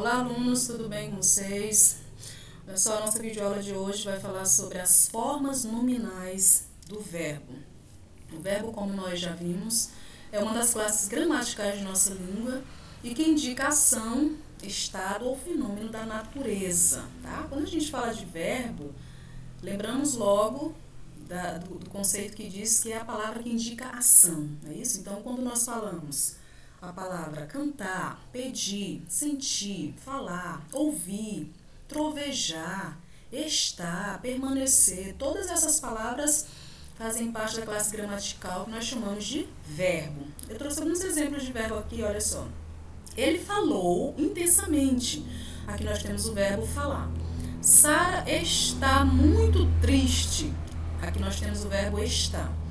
Olá, alunos, tudo bem com vocês? Olha só, a nossa videoaula de hoje vai falar sobre as formas nominais do verbo. O verbo, como nós já vimos, é uma das classes gramaticais de nossa língua e que indica ação, estado ou fenômeno da natureza, tá? Quando a gente fala de verbo, lembramos logo do conceito que diz que é a palavra que indica ação, não é isso? Então, quando nós falamos a palavra cantar, pedir, sentir, falar, ouvir, trovejar, estar, permanecer, todas essas palavras fazem parte da classe gramatical que nós chamamos de verbo. Eu trouxe alguns exemplos de verbo aqui, olha só. Ele falou intensamente. Aqui nós temos o verbo falar. Sara está muito triste. Aqui nós temos o verbo estar.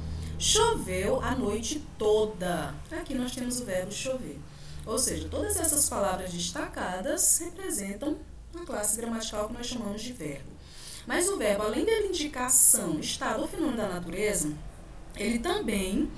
Choveu a noite toda. Aqui nós temos o verbo chover. Ou seja, todas essas palavras destacadas representam a classe gramatical que nós chamamos de verbo. Mas o verbo, além dele indicar ação, estado ou fenômeno da natureza, ele também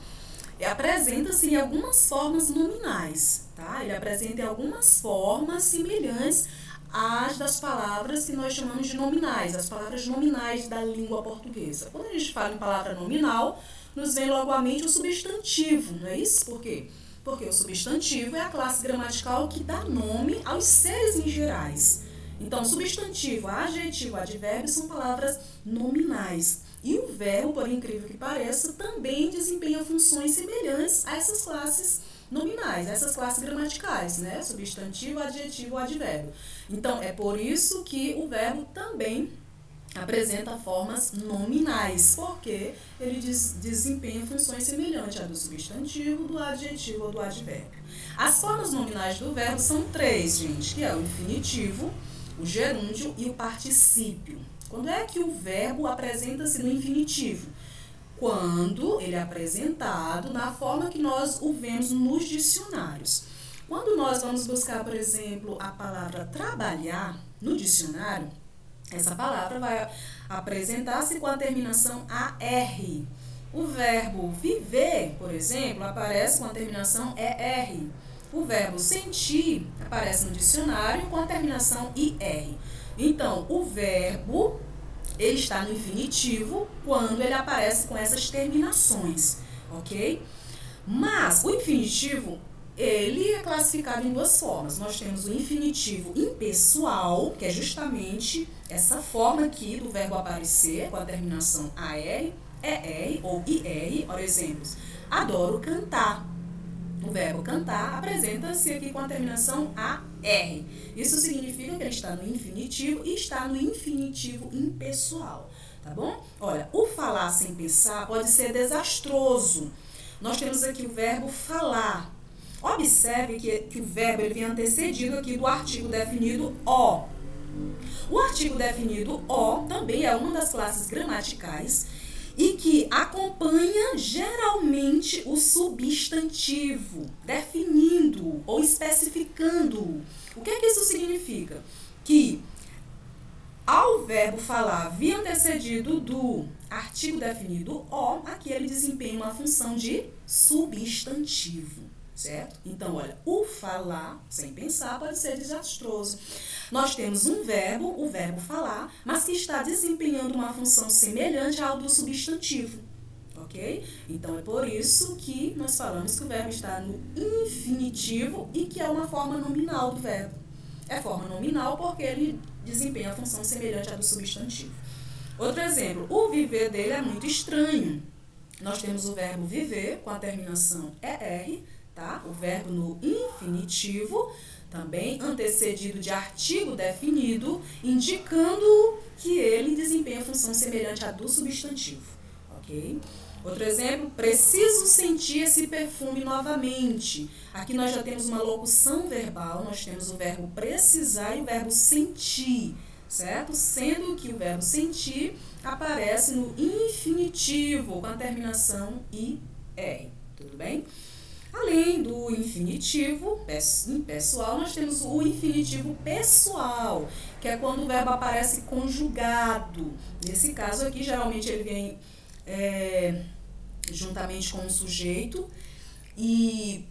apresenta-se em algumas formas nominais, tá? Ele apresenta em algumas formas semelhantes às das palavras que nós chamamos de nominais, as palavras nominais da língua portuguesa. Quando a gente fala em palavra nominal, nos vem logo à mente o substantivo, não é isso? Por quê? Porque o substantivo é a classe gramatical que dá nome aos seres em gerais. Então, substantivo, adjetivo, advérbio são palavras nominais. E o verbo, por incrível que pareça, também desempenha funções semelhantes a essas classes nominais, essas classes gramaticais, né? Substantivo, adjetivo, advérbio. Então, é por isso que o verbo também apresenta formas nominais, porque ele desempenha funções semelhantes à do substantivo, do adjetivo ou do advérbio. As formas nominais do verbo são três, gente, que é o infinitivo, o gerúndio e o particípio. Quando é que o verbo apresenta-se no infinitivo? Quando ele é apresentado na forma que nós o vemos nos dicionários. Quando nós vamos buscar, por exemplo, a palavra trabalhar no dicionário, essa palavra vai apresentar-se com a terminação AR. O verbo viver, por exemplo, aparece com a terminação ER. O verbo sentir aparece no dicionário com a terminação IR. Então, o verbo ele está no infinitivo quando ele aparece com essas terminações, ok? Mas o infinitivo, ele é classificado em duas formas. Nós temos o infinitivo impessoal, que é justamente essa forma aqui do verbo aparecer com a terminação AR, ER ou IR. Por exemplo, adoro cantar. O verbo cantar apresenta-se aqui com a terminação AR. Isso significa que ele está no infinitivo e está no infinitivo impessoal, tá bom? Olha, o falar sem pensar pode ser desastroso. Nós temos aqui o verbo falar. Observe que o verbo ele vem antecedido aqui do artigo definido o. O artigo definido o também é uma das classes gramaticais e que acompanha geralmente o substantivo, definindo ou especificando. O que é que isso significa? Que ao verbo falar vir antecedido do artigo definido o, aqui ele desempenha uma função de substantivo, certo? Então, olha, o falar sem pensar pode ser desastroso. Nós temos um verbo, o verbo falar, mas que está desempenhando uma função semelhante ao do substantivo, ok? Então, é por isso que nós falamos que o verbo está no infinitivo e que é uma forma nominal do verbo. É forma nominal porque ele desempenha a função semelhante à do substantivo. Outro exemplo, o viver dele é muito estranho. Nós temos o verbo viver com a terminação ER, tá? O verbo no infinitivo, também antecedido de artigo definido, indicando que ele desempenha função semelhante à do substantivo, ok? Outro exemplo, preciso sentir esse perfume novamente. Aqui nós já temos uma locução verbal, nós temos o verbo precisar e o verbo sentir, certo? Sendo que o verbo sentir aparece no infinitivo com a terminação IR, tudo bem? Além do infinitivo impessoal, nós temos o infinitivo pessoal, que é quando o verbo aparece conjugado. Nesse caso aqui, geralmente ele vem juntamente com o sujeito e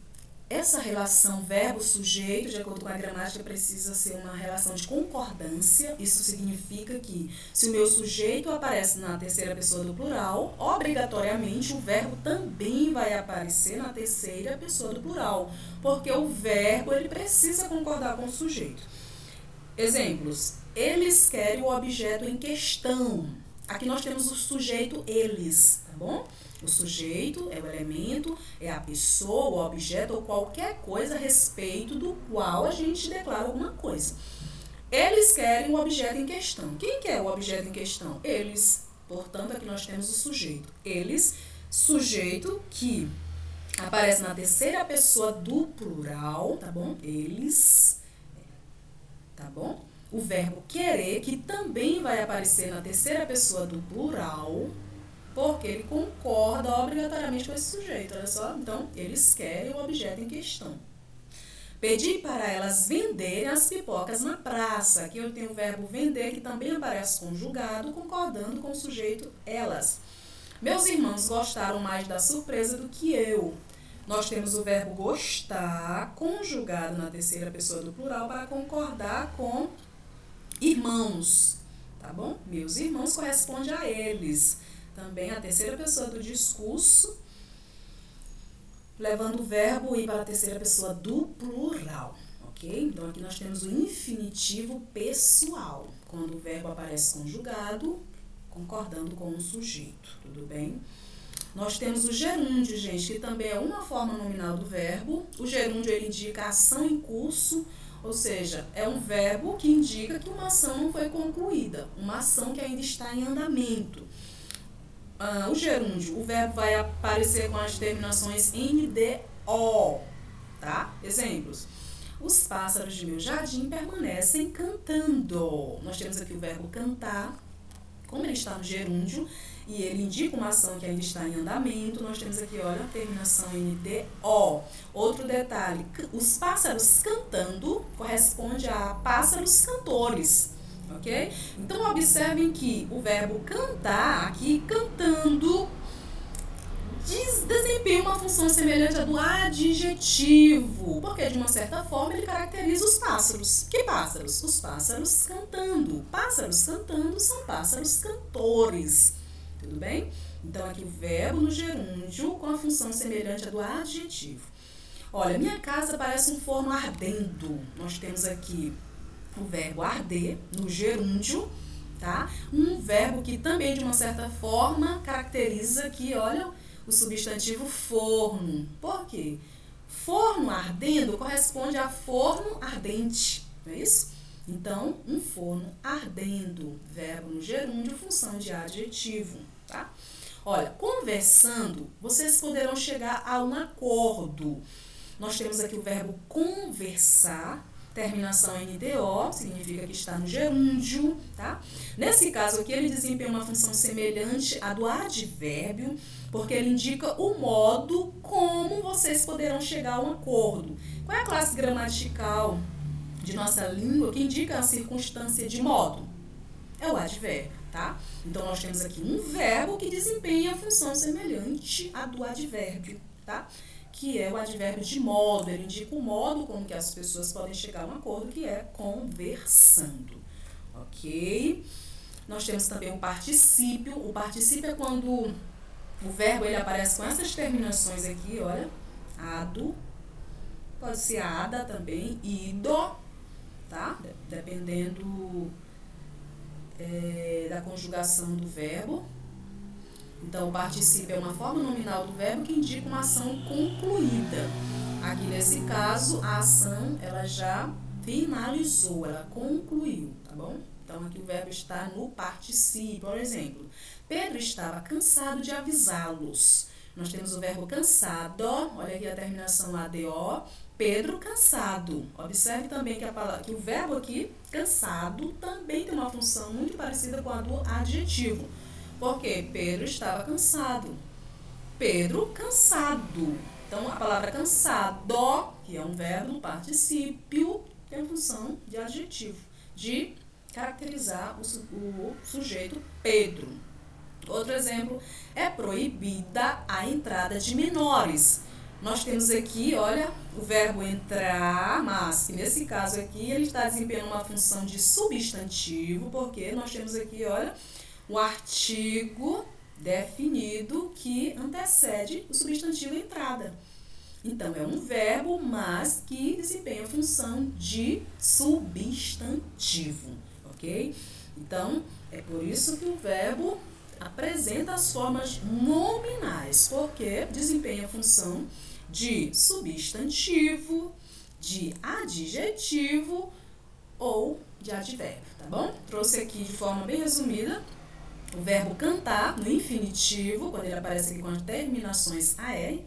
essa relação verbo-sujeito, de acordo com a gramática, precisa ser uma relação de concordância. Isso significa que, se o meu sujeito aparece na terceira pessoa do plural, obrigatoriamente o verbo também vai aparecer na terceira pessoa do plural, porque o verbo ele precisa concordar com o sujeito. Exemplos: eles querem o objeto em questão. Aqui nós temos o sujeito eles, tá bom? O sujeito é o elemento, é a pessoa, o objeto ou qualquer coisa a respeito do qual a gente declara alguma coisa. Eles querem o objeto em questão. Quem quer o objeto em questão? Eles. Portanto, aqui nós temos o sujeito. Eles, sujeito que aparece na terceira pessoa do plural, tá bom? Eles, tá bom? O verbo querer, que também vai aparecer na terceira pessoa do plural, porque ele concorda obrigatoriamente com esse sujeito, olha só. Então, eles querem o objeto em questão. Pedir para elas venderem as pipocas na praça. Aqui eu tenho o verbo vender, que também aparece conjugado, concordando com o sujeito elas. Meus irmãos gostaram mais da surpresa do que eu. Nós temos o verbo gostar, conjugado na terceira pessoa do plural, para concordar com irmãos, tá bom? Meus irmãos corresponde a eles. Também a terceira pessoa do discurso, levando o verbo ir para a terceira pessoa do plural, ok? Então, aqui nós temos o infinitivo pessoal, quando o verbo aparece conjugado, concordando com o sujeito, tudo bem? Nós temos o gerúndio, gente, que também é uma forma nominal do verbo. O gerúndio, ele indica ação em curso, ou seja, é um verbo que indica que uma ação não foi concluída, uma ação que ainda está em andamento. O gerúndio, o verbo vai aparecer com as terminações NDO, tá? Exemplos: os pássaros de meu jardim permanecem cantando. Nós temos aqui o verbo cantar, como ele está no gerúndio, e ele indica uma ação que ainda está em andamento, nós temos aqui, olha, a terminação NDO. Outro detalhe, os pássaros cantando corresponde a pássaros cantores. Ok? Então, observem que o verbo cantar, aqui, cantando, desempenha uma função semelhante à do adjetivo, porque, de uma certa forma, ele caracteriza os pássaros. Que pássaros? Os pássaros cantando. Pássaros cantando são pássaros cantores. Tudo bem? Então, aqui o verbo no gerúndio com a função semelhante à do adjetivo. Olha, minha casa parece um forno ardendo. Nós temos aqui o verbo arder no gerúndio, tá? Um verbo que também, de uma certa forma, caracteriza aqui, olha, o substantivo forno. Por quê? Forno ardendo corresponde a forno ardente, não é isso? Então, um forno ardendo, verbo no gerúndio, função de adjetivo, tá? Olha, conversando, vocês poderão chegar a um acordo. Nós temos aqui o verbo conversar, terminação NDO, significa que está no gerúndio, tá? Nesse caso aqui, ele desempenha uma função semelhante à do advérbio, porque ele indica o modo como vocês poderão chegar a um acordo. Qual é a classe gramatical de nossa língua que indica a circunstância de modo? É o advérbio, tá? Então, nós temos aqui um verbo que desempenha a função semelhante à do advérbio, tá? Que é o advérbio de modo, ele indica o modo como que as pessoas podem chegar a um acordo, que é conversando, ok? Nós temos também o particípio é quando o verbo ele aparece com essas terminações aqui, olha, ado, pode ser ada também, ido, tá? Dependendo da conjugação do verbo. Então, o particípio é uma forma nominal do verbo que indica uma ação concluída. Aqui, nesse caso, a ação, ela já finalizou, ela concluiu, tá bom? Então, aqui o verbo está no particípio. Por exemplo, Pedro estava cansado de avisá-los. Nós temos o verbo cansado, olha aqui a terminação ADO, Pedro cansado. Observe também que o verbo aqui, cansado, também tem uma função muito parecida com a do adjetivo. Porque Pedro estava cansado. Pedro cansado. Então, a palavra cansado, que é um verbo no particípio, tem a função de adjetivo, de caracterizar o sujeito Pedro. Outro exemplo, é proibida a entrada de menores. nós temos aqui, olha, o verbo entrar, mas que nesse caso aqui ele está desempenhando uma função de substantivo, porque nós temos aqui, olha, o artigo definido que antecede o substantivo entrada. Então, é um verbo, mas que desempenha a função de substantivo, ok? Então, é por isso que o verbo apresenta as formas nominais, porque desempenha a função de substantivo, de adjetivo ou de advérbio, tá bom? Trouxe aqui de forma bem resumida o verbo cantar no infinitivo, quando ele aparece aqui com as terminações AR,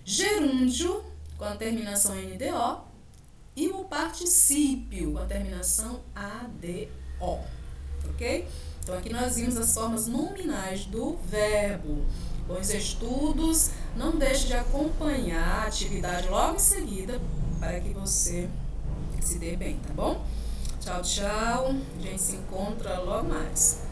gerúndio com a terminação NDO e o particípio com a terminação ADO, ok? Então, aqui nós vimos as formas nominais do verbo. Bons estudos, não deixe de acompanhar a atividade logo em seguida para que você se dê bem, tá bom? Tchau, tchau. A gente se encontra logo mais.